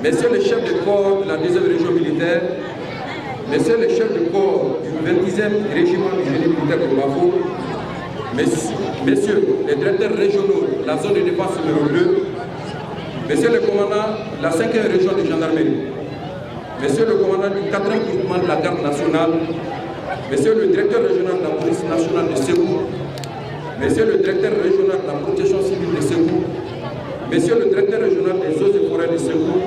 Messieurs les chefs de corps de la 2e région militaire, messieurs les chefs de corps du 20e régiment du génie militaire de Bafo, messieurs les directeurs régionaux de la zone de défense numéro 2, messieurs le commandant de la 5e région de gendarmerie, messieurs le commandant du 4e groupement de la garde nationale, monsieur le directeur régional de la police nationale de Ségou, monsieur le directeur régional de la protection civile de Ségou, monsieur le directeur régional des eaux et forêts de Ségou,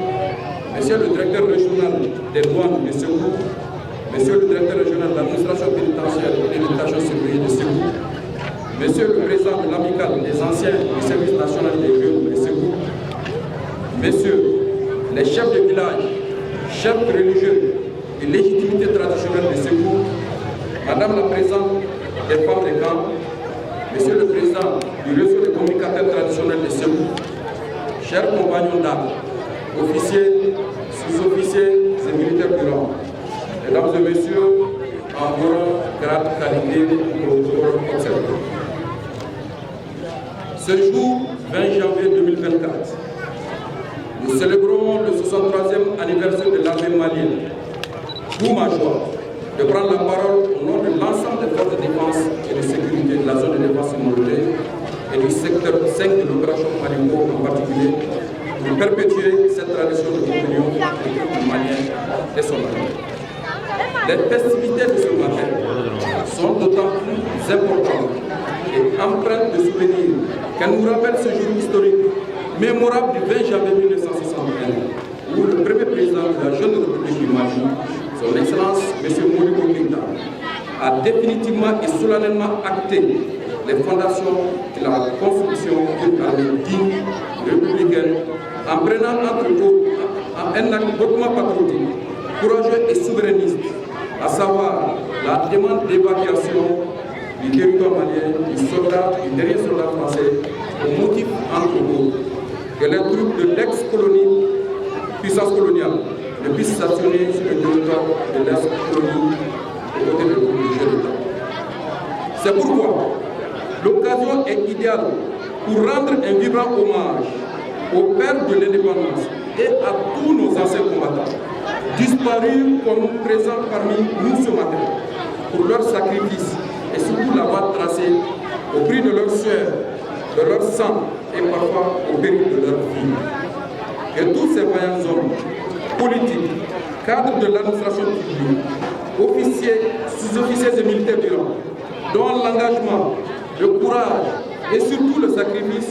monsieur le directeur régional des douanes de Ségou, monsieur le directeur régional de l'administration pénitentiaire et de l'éducation sécurité de Ségou, monsieur le président de l'amicale des anciens du service national des jeunes de Ségou, messieurs les chefs de village, chefs religieux et légitimité traditionnelle de Ségou, madame la présidente des femmes des camps, monsieur le président du réseau des communicateurs traditionnels de Ségou, chers compagnons d'armes, officiers, sous-officiers et militaires du rang, mesdames et messieurs, en rang, grade, qualité, protocole, observé. Ce jour, 20 janvier 2024, nous célébrons le 63e anniversaire de l'armée malienne. D'où ma joie de prendre la parole au nom de l'ensemble des forces de défense et de sécurité de la zone de défense immobilière et du secteur 5 de l'opération Malimbo en particulier, pour perpétuer cette tradition de communion du peuple malien et son armée. Les festivités de ce matin sont d'autant plus importantes et empreintes de souvenirs qu'elles nous rappellent ce jour historique mémorable du 20 janvier 1961, où le premier président de la jeune République du Mali, son Excellence M. Modibo Keïta, a définitivement et solennellement acté les fondations de la construction d'une armée digne, républicaine, en prenant entre autres un acte hautement patriotique, courageux et souverainiste, à savoir la demande d'évacuation du territoire malien du dernier soldat français, au motif entre autres que les troupes de l'ex-colonie, puissance coloniale, ne puissent stationner sur le territoire de l'ex-colonie aux côtés de l'État. C'est pourquoi l'occasion est idéale pour rendre un vibrant hommage aux pères de l'indépendance et à tous nos anciens combattants, disparus comme présents parmi nous ce matin, pour leur sacrifice et surtout la voie tracée au prix de leur sueur, de leur sang et parfois au péril de leur vie. Que tous ces vaillants hommes, politiques, cadres de l'administration publique, officiers, sous-officiers et militaires du rang, dont l'engagement, le courage et surtout le sacrifice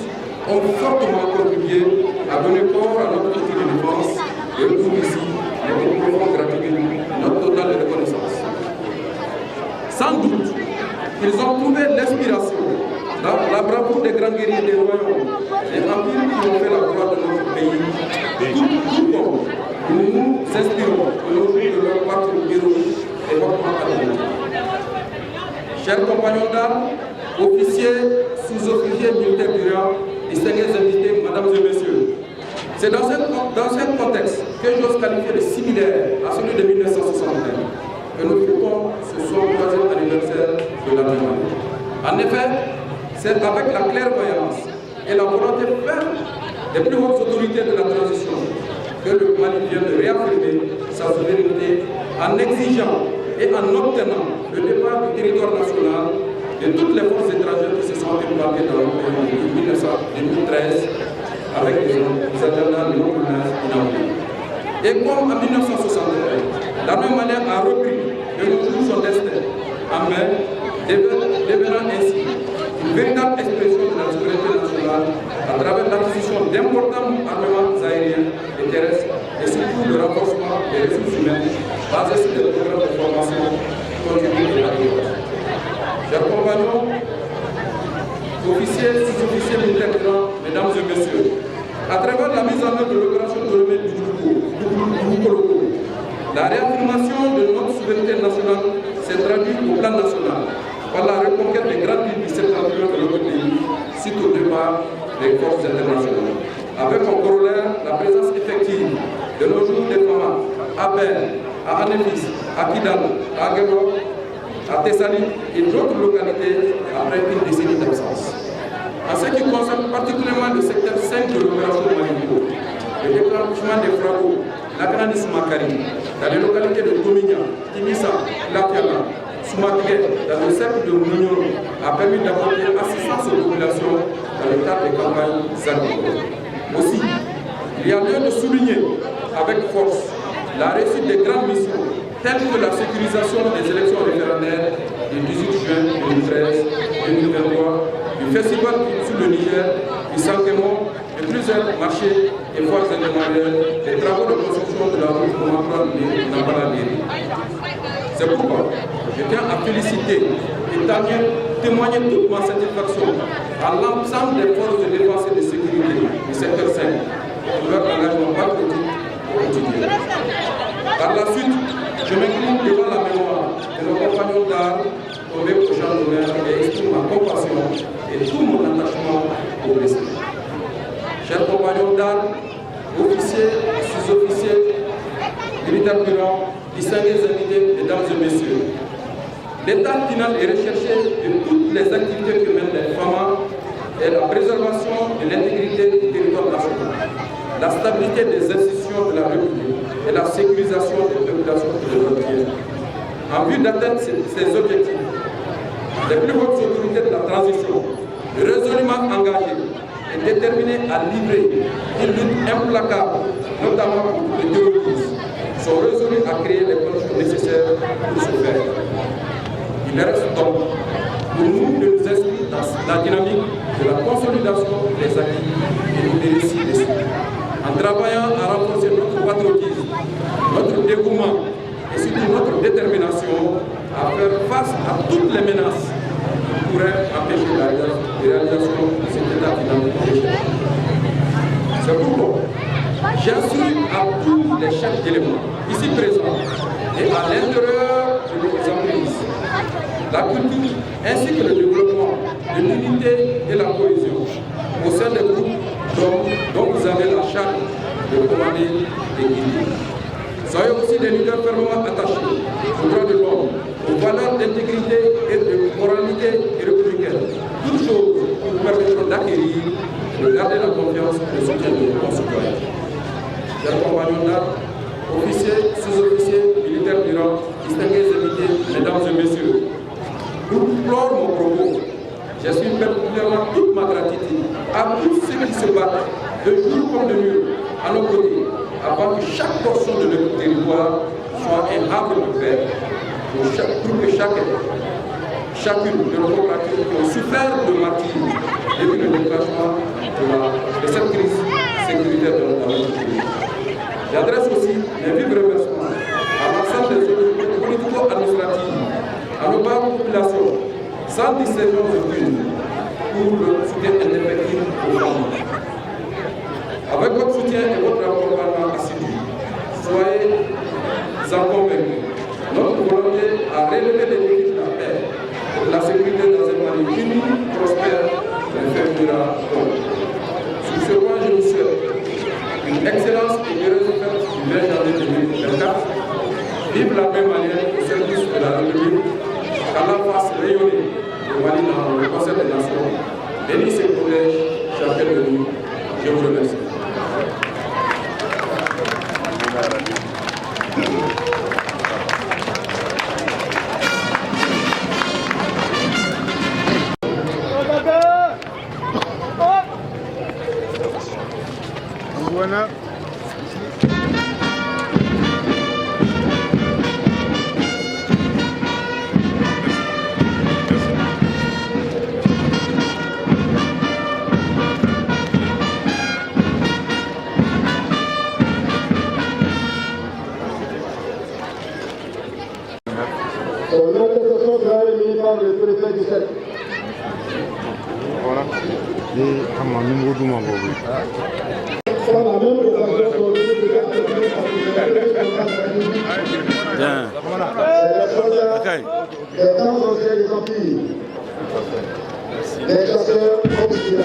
ont fortement contribué à donner corps à notre outil de défense et retrouve ici notre profonde gratitude, notre totale reconnaissance. Sans doute, ils ont trouvé l'inspiration dans la bravoure des grands guerriers des royaumes, des empires qui ont fait la gloire de notre pays, tout comme nous nous inspirons aujourd'hui de leur parcours héroïque et hautement patriotique. Chers compagnons d'armes, officiers, sous-officiers militaires du rang, distingués invités, mesdames et messieurs, c'est dans ce contexte que j'ose qualifier de similaire à celui de 1961 que nous fêtons ce 63e anniversaire de l'armée malienne. En effet, c'est avec la clairvoyance et la volonté ferme des plus hautes autorités de la transition que le Mali vient de réaffirmer sa souveraineté en exigeant et en obtenant le départ du territoire national de toutes les forces étrangères qui se sont implantées dans le pays depuis 2013 avec des agendas néocoloniales inamovibles. Et comme en 1961, l'armée malienne a repris de nos jours son destin en main, devenant ainsi une véritable expression de la souveraineté nationale à travers l'acquisition d'importants armements aériens et terrestres et surtout le renforcement des ressources humaines basés sur des programmes de formation continue et adéquats. Chers compagnons, officiers, sous-officiers militaires, mesdames et messieurs, à travers la mise en œuvre de l'opération Tolomé du Groupe, la réaffirmation de notre souveraineté nationale s'est traduite au plan national par la reconquête des grandes villes du septentrion de notre pays, suite au départ des forces internationales. Avec en corollaire la présence effective de nos jours des femmes à Ben, à Anéfis, à Kidal, à Aguero, à Thessalie et d'autres localités après une décennie d'absence. En ce qui concerne particulièrement le secteur 5 de l'opération Malinko, le déclenchement des travaux, l'Agranis Makari, dans les localités de Tomigna, Timissa, Lafiala, Soumaké, dans le cercle de Mounion, a permis d'apporter assistance aux populations dans le cadre des campagnes agricoles. Aussi, il y a lieu de souligner avec force la réussite des grandes missions telles que la sécurisation des élections référendaires du 18 juin 2013, 2023, du festival sur le Niger, du Sankémon, de plusieurs marchés et foires intermédiaires, des travaux de construction de la route Nambala-Léry. C'est pourquoi je tiens à féliciter et témoigner toute ma satisfaction à l'ensemble des forces de défense et de sécurité du secteur 5 pour leur engagement patriotique au quotidien. Par la suite, je m'incline devant la mémoire de nos compagnons d'armes tombés au champ d'honneur et exprime ma compassion et tout mon attachement aux blessés. Chers compagnons d'armes, officiers, sous-officiers, militaires brillants, distingués invités, mesdames et messieurs, l'état final est recherché de toutes les activités que mènent les FAMA et la préservation de l'intégrité du territoire national, la stabilité des institutions de la République et la sécurisation des populations de notre pays. En vue d'atteindre ces objectifs, les plus hautes autorités de la transition, résolument engagées et déterminées à livrer une lutte implacable, notamment contre le terrorisme, sont résolues à créer les conditions nécessaires pour ce faire. Il reste donc pour nous de nous inscrire dans la dynamique de la consolidation des acquis et des récits dessus, en travaillant à renforcer notre patriotisme, notre dévouement et surtout notre détermination à faire face à toutes les menaces qui pourraient empêcher la réalisation de cet état final. C'est pourquoi j'instruis à tous les chefs d'éléments ici présents et à l'intérieur de nos entreprises, la culture ainsi que le développement de l'unité et la cohésion au sein des groupes dont vous avez la charge de commander et guider. Soyez aussi des leaders fermement attachés aux droits de l'homme, aux valeurs d'intégrité et de moralité républicaine. Toutes choses qui nous permettront d'acquérir et de garder la confiance et le soutien de nos concitoyens. Chers compagnons d'armes, officiers, sous-officiers, militaires durants, distingués invités, mesdames et messieurs, pour clore mon propos, j'exprime particulièrement toute ma gratitude à tous ceux qui se battent de jour comme de nuit à nos côtés, afin que chaque portion de notre territoire soit un havre de paix pour que chacune de nos coopératives qui ont souffert de martyrs depuis le déclenchement de cette crise sécuritaire dans notre pays. J'adresse aussi mes vifs remerciements à l'ensemble des autorités politico-administratives, à nos barres populations, sans distinction aucune, pour le soutien indéfectible aux familles. Avec votre soutien et votre accompagnement assidu, soyez-en convaincus. Notre volonté à relever les défis de la paix et de la sécurité dans un Mali uni, prospère et fermera compte. Sur ce point, je vous souhaite une excellence et heureuse fête du 20 janvier 2024. Vive la paix malienne au service de la République, qu'Allah fasse rayonner le Mali dans le Conseil des Nations. Bénis et protège chacun de nous. Je vous remercie. Voilà. Voilà. Les chasseurs auxiliaires.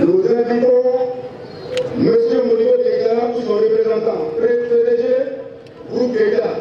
Nous invitons M. Mouligo Keïta ou son représentant, PDG, groupe Keïta.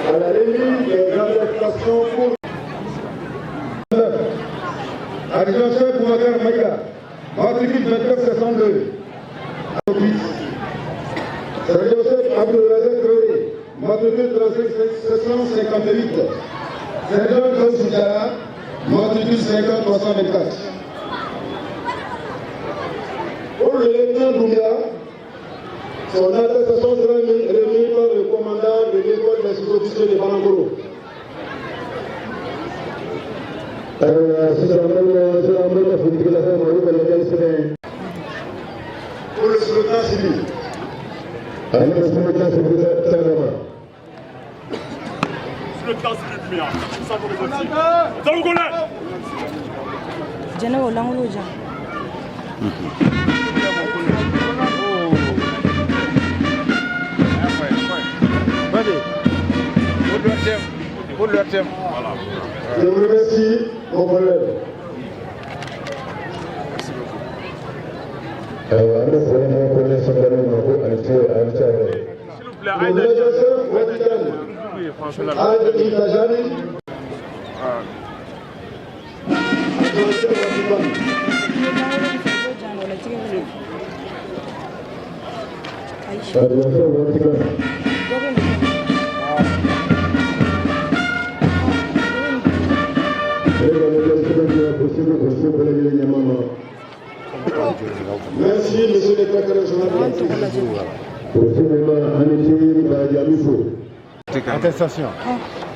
À la remise des grandes expressions pour adjoint chef Boubacar Maïga, matricule 2962. Sergent chef Abdourazak Traoré, matricule 3758. Sergent Klaus Diara, matricule 50324. Pour le lieutenant Doumbia, son attestation sera remise par le commandant de l'école des sous-officiers de Banangoro. Pour le scrutin civil. Scrutin civil, ça pour les pour le thème. Je vous remercie, mon collègue. Merci, monsieur le secrétaire régional. Attestation.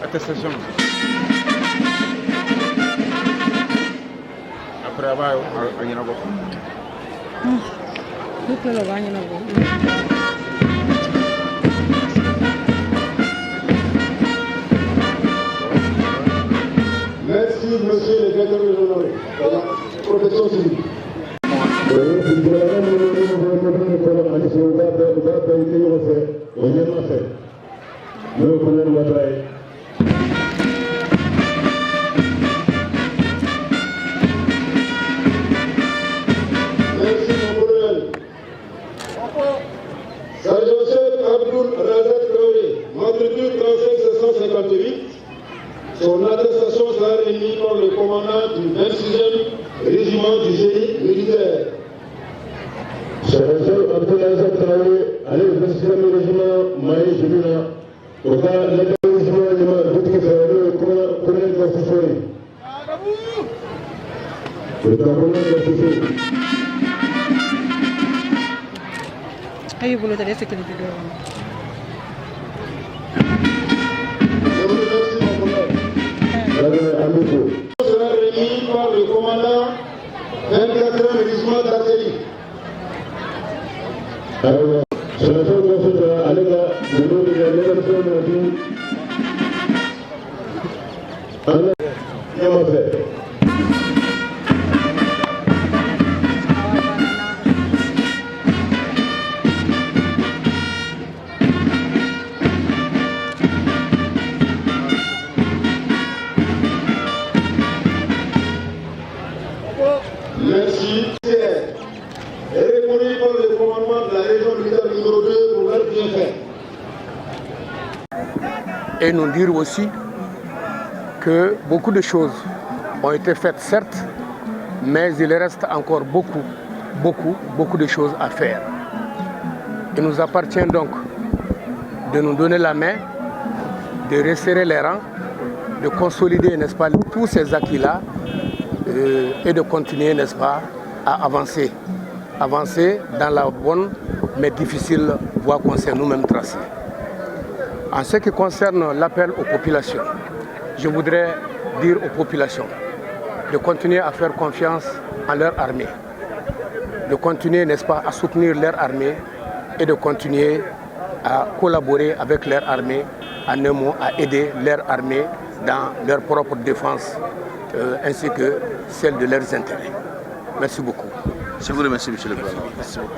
Attestation. Après avoir Merci, monsieur le directeur régional de la protection civile. Merci, mon colonel. Sergent-chef Abdul Razak Traoré, matricule 35 758. Son attestation sera remise par le commandant du 26e régiment du génie militaire. Sergent Abdul Razak Traoré, allez, 26e régiment Maï Jumina, au cas le régiment le colonel Gassoussori. Le colonel Gassoussori. Ayo boleh tadi sekali video. Je vous remercie, mon collègue. Sera remis par le commandant 24e régiment d'artillerie. Alors, Sergent Gassoussori, allez, le nom de la délégation de la ville. Allez, Yamafé. Merci. Et reconnu par le commandement de la région militaire numéro 2 pour leur bienfait. Et nous dire aussi que beaucoup de choses ont été faites, certes, mais il reste encore beaucoup de choses à faire. Il nous appartient donc de nous donner la main, de resserrer les rangs, de consolider, n'est-ce pas, tous ces acquis-là et de continuer, n'est-ce pas, à avancer. Avancer dans la bonne mais difficile voie qu'on s'est nous-mêmes tracée. En ce qui concerne l'appel aux populations, je voudrais dire aux populations de continuer à faire confiance en leur armée, de continuer, n'est-ce pas, à soutenir leur armée et de continuer à collaborer avec leur armée, en un mot, à aider leur armée dans leur propre défense ainsi que celle de leurs intérêts. Merci beaucoup. Je vous remercie, monsieur le président. Merci beaucoup.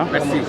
Merci.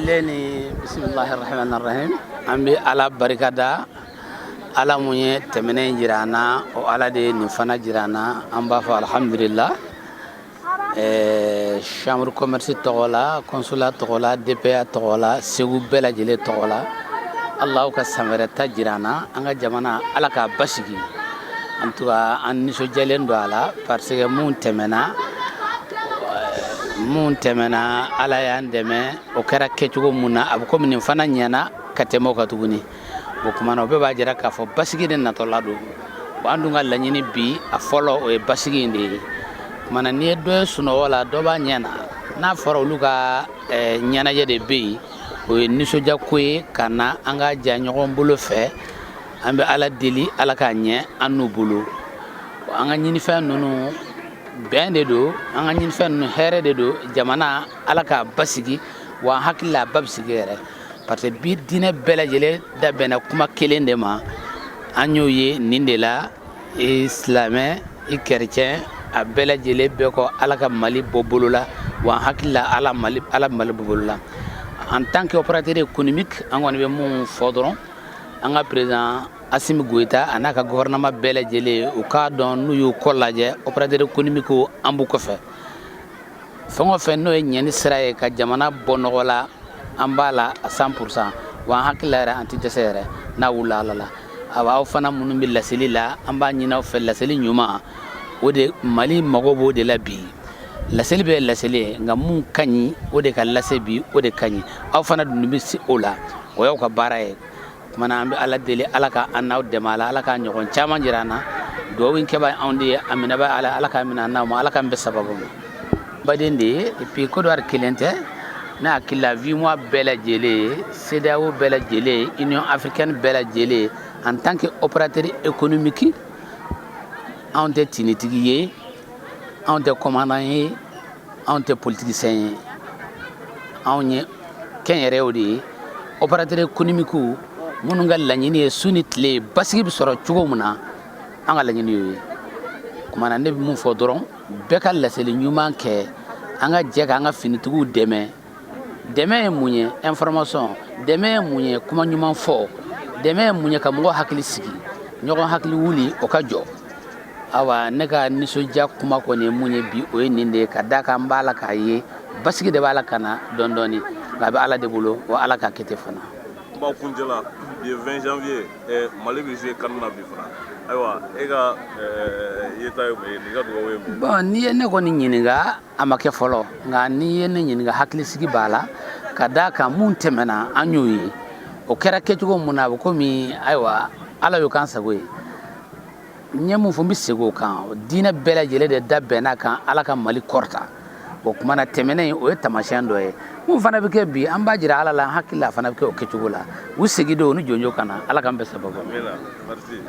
fileni bismillahirrahmanirrahim ambi ala barikada ala munye temene jirana o ala de ni fana jirana amba fa alhamdulillah chambre commerce togola consulat togola DPA togola segu bela jele togola allah ka samarata jirana anga jamana ala ka basigi en tout cas an niso jalen do ala parce que mun temena ala yan deme o kera kecugo munna ab ko min fana nyana katemo ka tuguni bo kuma no be ba jira ka fo basigi den na to lado bandu ngal lanyini bi a folo o e basigi ndi mana ni do suno wala do ba nyana na foro luka nyana je de bi o niso jakoy kana anga janyo mbolo fe ambe ala deli ala ka nye anu bulu anga nyini fe nunu bende do anga nyini fe no here de do jamana ala ka basigi wa hakilla babsigere parce que bi dine bela jele da bena kuma kelende ma anyoye nindela islamé et chrétien a bela jele be ko ala ka mali bobolula wa hakilla ala mali bobolula en tant qu'opérateur économique angone be mon fodron anga président Assimi Goïta anaka gouvernement bela jele o ka don nuyu kollaje opérateur économique o ambu ko fe fongo fe no nyani siraye ka jamana bonogola ambala 100% wa haklara anti desere na wulala awa fana munu billa selila amba nyina fe la seli nyuma ode mali magobo de la bi la selbe la seli ngamu kanyi ode ka la sebi ode kanyi aw fana dunbi si ola o yaw ka baraye mana ambi ala deli ala ka annaw demala ala ka nyokon chama jirana do win keba andi amina ba ala ka amina na ma ala ka mbe sababu badende et puis ko do ar kilente na kila vie moi bela jele CEDEAO bela jele Union africaine bela jele en tant qu'opérateur économique on te tinitigi on te commandant on te politicien on ye kenyere odi opérateur économique mununga lanyini sunitle basigi bi soro chugo muna anga lanyini yoy kuma na ne bi mun fo doron beka laseli nyuma ke anga jega anga finitugu deme munye information deme munye kuma nyuma fo deme munye ka mo hakili sigi nyogo hakili wuli o ka jo awa nega niso ja kuma ko ne munye bi o ninde ka daka mbala ka ye basigi de bala kana dondoni la ba ala de bolo wa ala ka kete fana ba kunjela le 20 janvier mali bi jouer kanna bi fana aywa ega yeta be diga do we bon ni ne ko ni nyiniga amake folo nga ni ne nyiniga hakili sigi bala kadaka mun temena anyoyi o kera ketugo muna ko mi aywa ala yo kansa goyi nyemu fo bisego kan dina bela jele de dabena kan ala ka mali korta o kuma na temene o tamashan do e mun fana be ke bi an ba jira ala la hakilla fana be ke o ketugo la usigi do no jonjo kana ala kan be sababu merci